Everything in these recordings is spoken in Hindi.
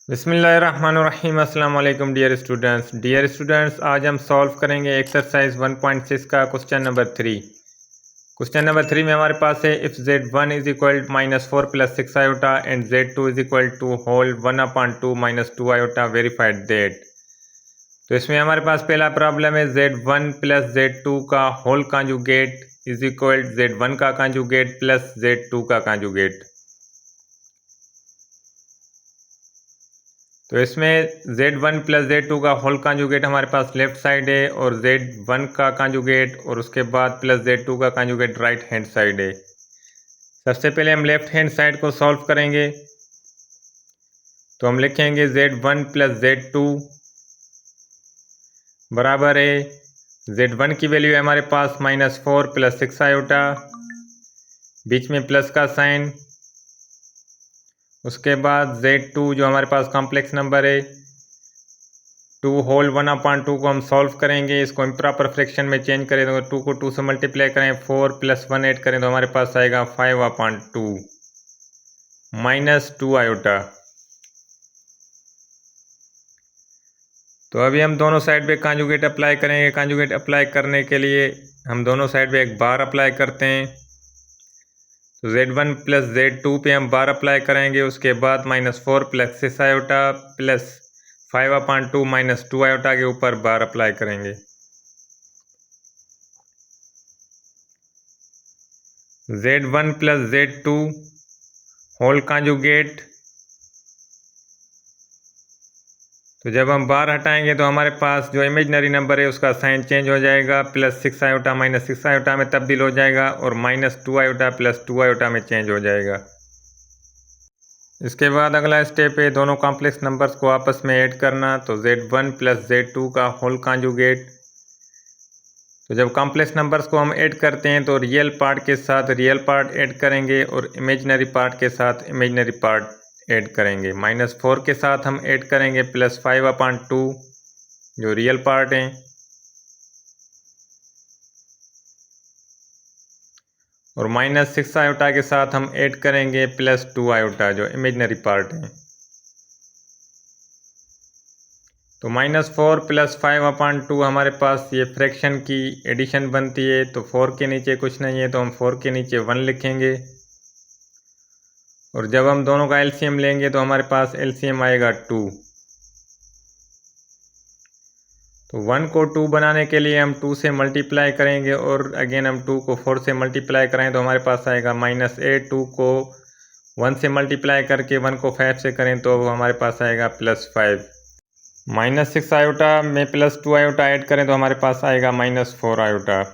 बिस्मिल्लाहिर्रहमानिर्रहीम। अस्सलाम वालेकुम डियर स्टूडेंट्स, आज हम सॉल्व करेंगे एक्सरसाइज 1.6 का क्वेश्चन नंबर 3। क्वेश्चन नंबर 3 में हमारे पास है if z1 is equal -4 + 6 iota and z2 is equal to whole 1/2 - 2 iota verified that. तो इसमें हमारे पास पहला प्रॉब्लम है z1 + z2 का whole conjugate is equal z1 का कॉन्जुगेट प्लस z2 का कॉन्जुगेट। तो इसमें z1 + z2 का होल कॉन्जुगेट हमारे पास लेफ्ट साइड है और z1 का कॉन्जुगेट और उसके बाद प्लस z2 का कॉन्जुगेट राइट हैंड साइड है। सबसे पहले हम लेफ्ट हैंड साइड को सॉल्व करेंगे। तो हम लिखेंगे z1 + z2 बराबर है z1 की वैल्यू है हमारे पास -4 + 6 आयोटा, बीच में प्लस का साइन। उसके बाद z2 जो हमारे पास कॉम्प्लेक्स नंबर है 2 होल 1/2 को हम सॉल्व करेंगे। इसको इम्प्रॉपर फ्रैक्शन में चेंज करें तो 2 को 2 से मल्टीप्लाई करें, 4 + 1 ऐड करें तो हमारे पास आएगा 5/2 -2 आयोटा। तो अभी हम दोनों साइड पे कॉन्जुगेट अप्लाई करेंगे। कॉन्जुगेट अप्लाई करने के लिए हम दोनों साइड पे एक बार अप्लाई करते हैं। तो z1 + z2 पे हम बार अप्लाई करेंगे। उसके बाद -4 + 6 आयोटा प्लस 5/2 - 2 आयोटा के ऊपर बार अप्लाई करेंगे। z1 + z2 whole conjugate. तो जब हम बार हटाएंगे तो हमारे पास जो इमेजनरी नंबर है उसका साइन चेंज हो जाएगा, +6 आयोटा -6 आयोटा में तब्दील हो जाएगा और -2 आयोटा +2 आयोटा में चेंज हो जाएगा। इसके बाद अगला स्टेप है दोनों कॉम्प्लेक्स नंबर्स को आपस में ऐड करना। तो z1 + z2 का होल कॉन्जुगेट। तो जब कॉम्प्लेक्स नंबर्स को हम ऐड करते हैं तो रियल पार्ट के साथ रियल पार्ट ऐड करेंगे और इमेजनरी पार्ट के साथ इमेजनरी पार्ट ऐड करेंगे। -4 के साथ हम ऐड करेंगे +5/2 जो रियल पार्ट हैं, और -6 आयोटा के साथ हम ऐड करेंगे +2 आयोटा जो इमेजनरी पार्ट हैं। तो -4 + 5/2 हमारे पास ये फ्रैक्शन की एडिशन बनती है। तो 4 के नीचे कुछ नहीं है तो हम 4 के नीचे 1 लिखेंगे और जब हम दोनों का एलसीएम लेंगे तो हमारे पास एलसीएम आएगा 2। तो 1 को 2 बनाने के लिए हम 2 से मल्टीप्लाई करेंगे और अगेन हम 2 को 4 से मल्टीप्लाई करें तो हमारे पास आएगा -8। 2 को 1 से मल्टीप्लाई करके 1 को 5 से करें तो हमारे पास आएगा +5। -6 आयोटा में +2 आयोटा ऐड करें तो हमारे पास आएगा -4 आयोटा।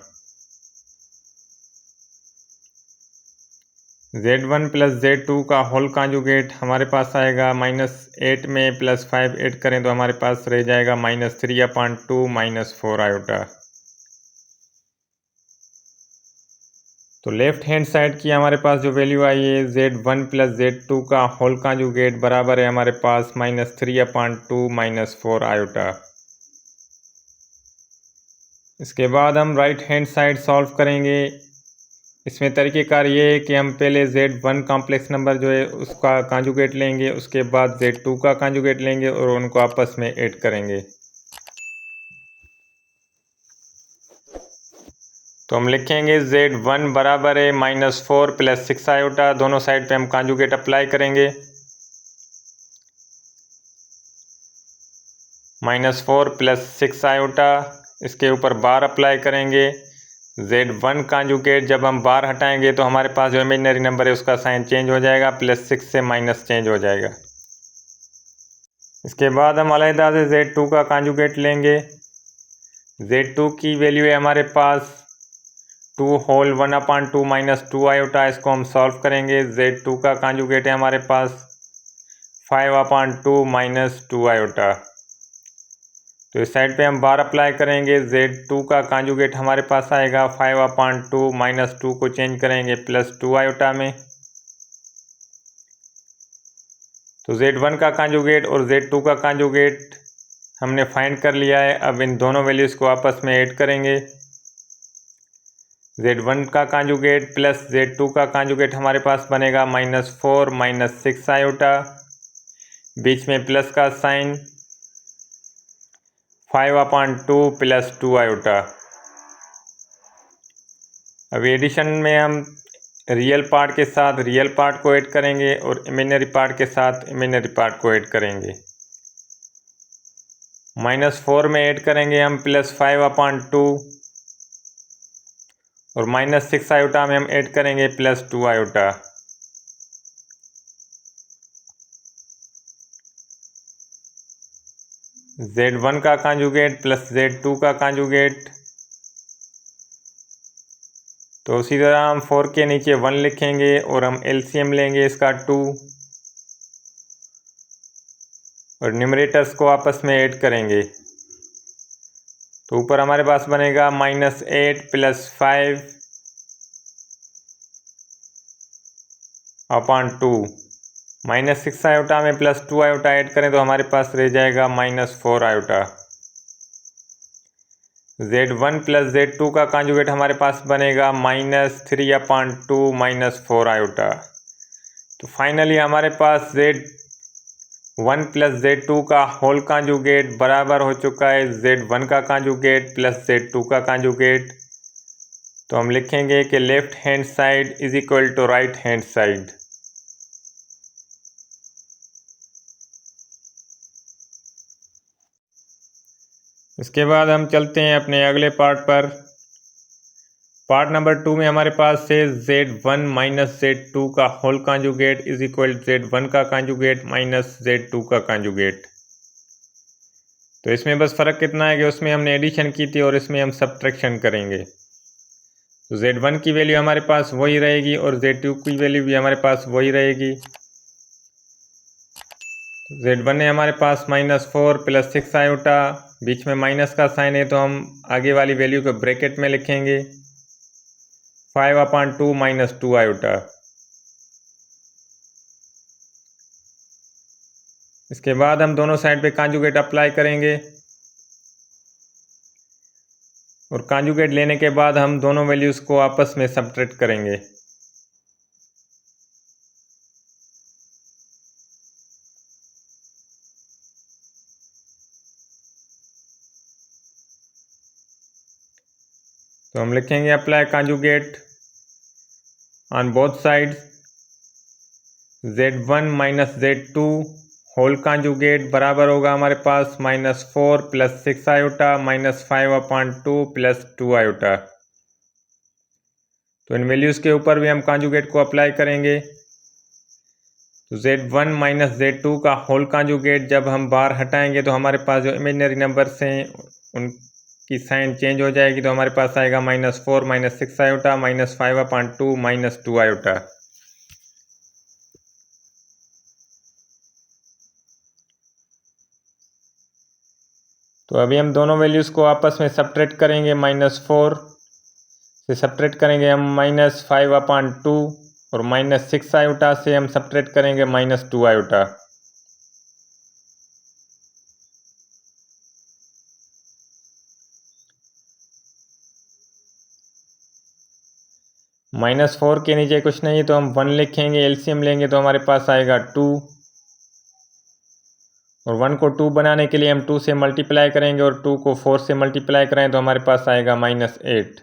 z1 + z2 का होल कॉन्जुगेट हमारे पास आएगा -8 में +5 ऐड करें तो हमारे पास रह जाएगा -3/2 -4 आयोटा। तो लेफ्ट हैंड साइड की हमारे पास जो वैल्यू आई है z1 + z2 का होल कॉन्जुगेट बराबर है हमारे पास -3/2 -4 आयोटा। इसके बाद हम राइट हैंड साइड सॉल्व करेंगे। इसमें तरीक़ेकार ये है कि हम पहले z1 कॉम्प्लेक्स नंबर जो है उसका कॉन्जुगेट लेंगे, उसके बाद z2 का कॉन्जुगेट लेंगे और उनको आपस में ऐड करेंगे। तो हम लिखेंगे z1 बराबर है -4 + 6 आयोटा। दोनों साइड पे हम कॉन्जुगेट अप्लाई करेंगे। -4 + 6 आयोटा, इसके ऊपर बार अप्लाई करेंगे। z1 कॉन्जुगेट जब हम बार हटाएंगे तो हमारे पास जो इमेजनरी नंबर है उसका साइन चेंज हो जाएगा, +6 से माइनस चेंज हो जाएगा। इसके बाद हम अलहदा से z2 का कॉन्जुगेट लेंगे। z2 की वैल्यू है हमारे पास 2 होल 1/2 - 2 आयोटा। इसको हम सॉल्व करेंगे। z2 का कॉन्जुगेट है हमारे पास 5/2 - 2 आयोटा। तो इस साइड पे हम बार अप्लाई करेंगे। z2 का कॉन्जुगेट हमारे पास आएगा 5/2 - 2 को चेंज करेंगे +2 आयोटा में। तो z1 का कॉन्जुगेट और z2 का कॉन्जुगेट हमने फाइंड कर लिया है। अब इन दोनों वैल्यूज़ को आपस में ऐड करेंगे। z1 का कॉन्जुगेट प्लस z2 का कॉन्जुगेट हमारे पास बनेगा -4 - 6 आयोटा। बीच में प्लस का साइन, 5/2 + 2 आयोटा। अब एडिशन में हम रियल पार्ट के साथ रियल पार्ट को ऐड करेंगे और इमेजिनरी पार्ट के साथ इमेजिनरी पार्ट को ऐड करेंगे। -4 में ऐड करेंगे हम +5/2 और -6 आयोटा में हम ऐड करेंगे +2 आयोटा। Z1 का कॉन्जुगेट प्लस Z2 का कॉन्जुगेट, तो उसी तरह हम 4 के नीचे 1 लिखेंगे और हम एलसीएम लेंगे इसका 2 और न्यूमरेटर्स को आपस में ऐड करेंगे। तो ऊपर हमारे पास बनेगा -8 + 5/2, -6 आयोटा में +2 आयोटा ऐड करें तो हमारे पास रह जाएगा -4 आयोटा। Z1 + Z2 का कॉन्जुगेट हमारे पास बनेगा -3/2 -4 आयोटा। तो फाइनली हमारे पास Z1 + Z2 का होल कॉन्जुगेट बराबर हो चुका है Z1 का कॉन्जुगेट प्लस Z2 का कॉन्जुगेट। तो हम लिखेंगे कि left hand side is equal to right hand side. इसके बाद हम चलते हैं अपने अगले पार्ट पर। पार्ट नंबर 2 में हमारे पास है Z1 - Z2 का whole conjugate is equal Z1 का कॉन्जुगेट माइनस Z2 का कॉन्जुगेट। तो इसमें बस फ़र्क कितना है कि उसमें हमने एडिशन की थी और इसमें हम सब्ट्रैक्शन करेंगे। तो Z1 की वैल्यू हमारे पास वही रहेगी और Z2 की वैल्यू भी हमारे पास वही रहेगी। Z1 है हमारे पास -4 + 6 आयोटा, बीच में माइनस का साइन है तो हम आगे वाली वैल्यू को ब्रैकेट में लिखेंगे 5/2 - 2 आयोटा। इसके बाद हम दोनों साइड पे कॉन्जुगेट अप्लाई करेंगे और कॉन्जुगेट लेने के बाद हम दोनों वैल्यूज़ को आपस में सब्ट्रैक्ट करेंगे। तो हम लिखेंगे apply conjugate on both sides. Z1 - Z2 whole conjugate बराबर होगा हमारे पास -4 + 6 आयोटा -5/2 + 2 आयोटा। तो इन वैल्यूज़ के ऊपर भी हम कॉन्जुगेट को अप्लाई करेंगे। तो Z1 - Z2 का होल कॉन्जुगेट जब हम बाहर हटाएंगे तो हमारे पास जो इमेजिनरी नंबर्स हैं उनकी साइन चेंज हो जाएगी। तो हमारे पास आएगा -4 - 6 आयोटा -5/2 - 2 आयोटा। तो अभी हम दोनों वैल्यूज़ को आपस में सब्ट्रैक्ट करेंगे। -4 से सब्ट्रैक्ट करेंगे हम -5/2 और -6 आयोटा से हम सब्ट्रैक्ट करेंगे -2 आयोटा। -4 के नीचे कुछ नहीं तो हम 1 लिखेंगे, एलसीएम लेंगे तो हमारे पास आएगा 2 और 1 को 2 बनाने के लिए हम 2 से मल्टीप्लाई करेंगे और 2 को 4 से मल्टीप्लाई करें तो हमारे पास आएगा -8।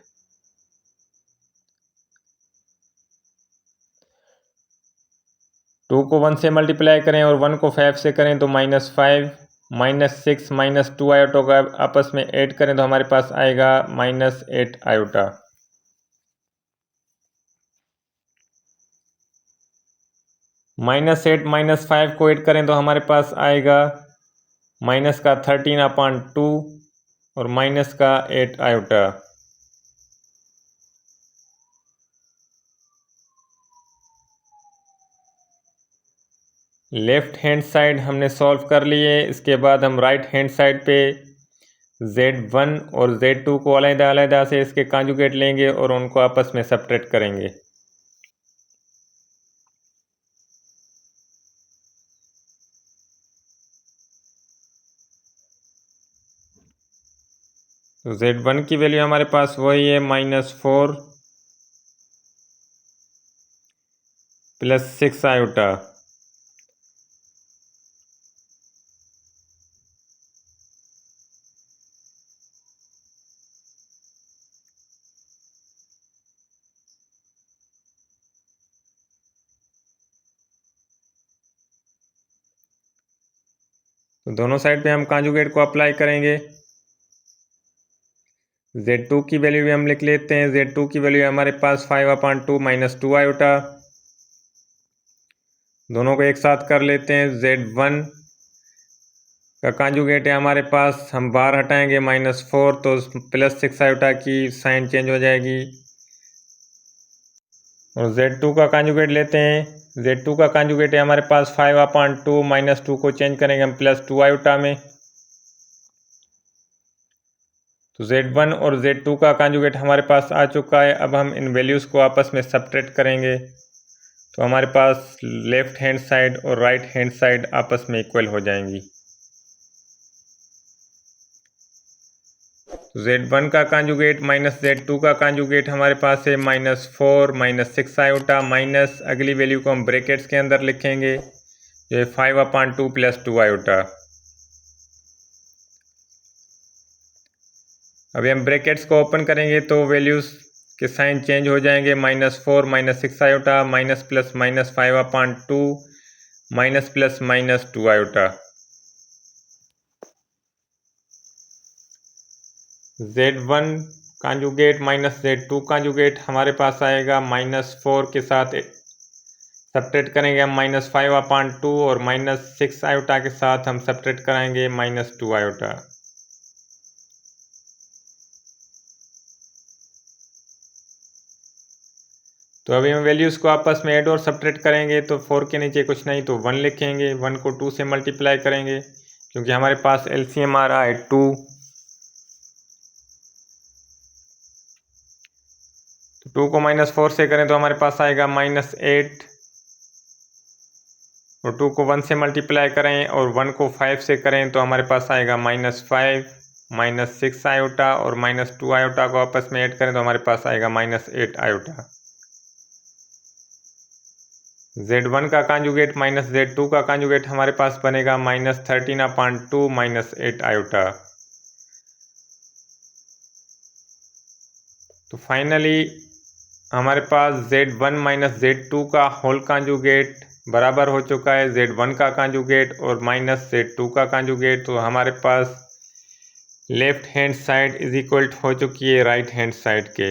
2 को 1 से मल्टीप्लाई करें और 1 को 5 से करें तो -5 -6 -2 आयोटा का आपस में ऐड करें तो हमारे पास आएगा -8 आयोटा। -8 -5 को ऐड करें तो हमारे पास आएगा -13/2 और -8 आयोटा। लेफ्ट हैंड साइड हमने सॉल्व कर लिए। इसके बाद हम राइट हैंड साइड पे Z1 और Z2 को अलग-अलग से इसके कॉन्जुगेट लेंगे और उनको आपस में सब्ट्रैक्ट करेंगे। तो Z1 की वैल्यू हमारे पास वही है -4 + 6 आयोटा तो दोनों साइड पे हम कॉन्जुगेट को अप्लाई करेंगे। Z2 की वैल्यू भी हम लिख लेते हैं। Z2 की वैल्यू हमारे पास 5/2 माइनस 2 आयोटा। दोनों को एक साथ कर लेते हैं। Z1 का कॉन्जुगेट है हमारे पास, हम बाहर हटाएंगे -4 तो +6 आयोटा की साइन चेंज हो जाएगी। और Z2 का कॉन्जुगेट लेते हैं। Z2 का कॉन्जुगेट है हमारे पास 5/2 -2 को चेंज करेंगे हम +2 आयोटा में। तो Z1 और Z2 का कॉन्जुगेट हमारे पास आ चुका है। अब हम इन वैल्यूज़ को आपस में सब्ट्रैक्ट करेंगे तो हमारे पास लेफ्ट हैंड साइड और राइट हैंड साइड आपस में इक्वल हो जाएंगी। तो Z1 का कॉन्जुगेट माइनस Z2 का कॉन्जुगेट हमारे पास है -4 -6 आयोटा माइनस अगली वैल्यू को हम ब्रैकेट्स के अंदर लिखेंगे, जो है 5/2 + 2 आयोटा। अभी हम ब्रैकेट्स को ओपन करेंगे तो वैल्यूज़ के साइन चेंज हो जाएंगे। -4 -6 iota minus plus minus 5/2 minus plus minus 2 iota. Z1 conjugate minus Z2 conjugate हमारे पास आएगा -4 के साथ सब्ट्रैक्ट करेंगे हम -5/2 और -6 आयोटा के साथ हम सब्ट्रैक्ट कराएंगे -2 आयोटा। तो अभी हम वैल्यूज़ को आपस में ऐड और सब्ट्रैक्ट करेंगे तो 4 के नीचे कुछ नहीं तो 1 लिखेंगे। 1 को 2 से मल्टीप्लाई करेंगे क्योंकि हमारे पास LCM आ रहा है 2। तो 2 को -4 से करें तो हमारे पास आएगा -8 और 2 को 1 से मल्टीप्लाई करें और 1 को 5 से करें तो हमारे पास आएगा -5 -6 आयोटा और -2 आयोटा को आपस में ऐड करें तो हमारे पास आएगा -8 आयोटा। Z1 का कॉन्जुगेट माइनस Z2 का कॉन्जुगेट हमारे पास बनेगा -13/2 -8 आयोटा। तो फाइनली हमारे पास Z1 माइनस Z2 का होल कॉन्जुगेट बराबर हो चुका है Z1 का कॉन्जुगेट और -Z2 का कॉन्जुगेट। तो हमारे पास left hand side is equal हो चुकी है राइट हैंड साइड के।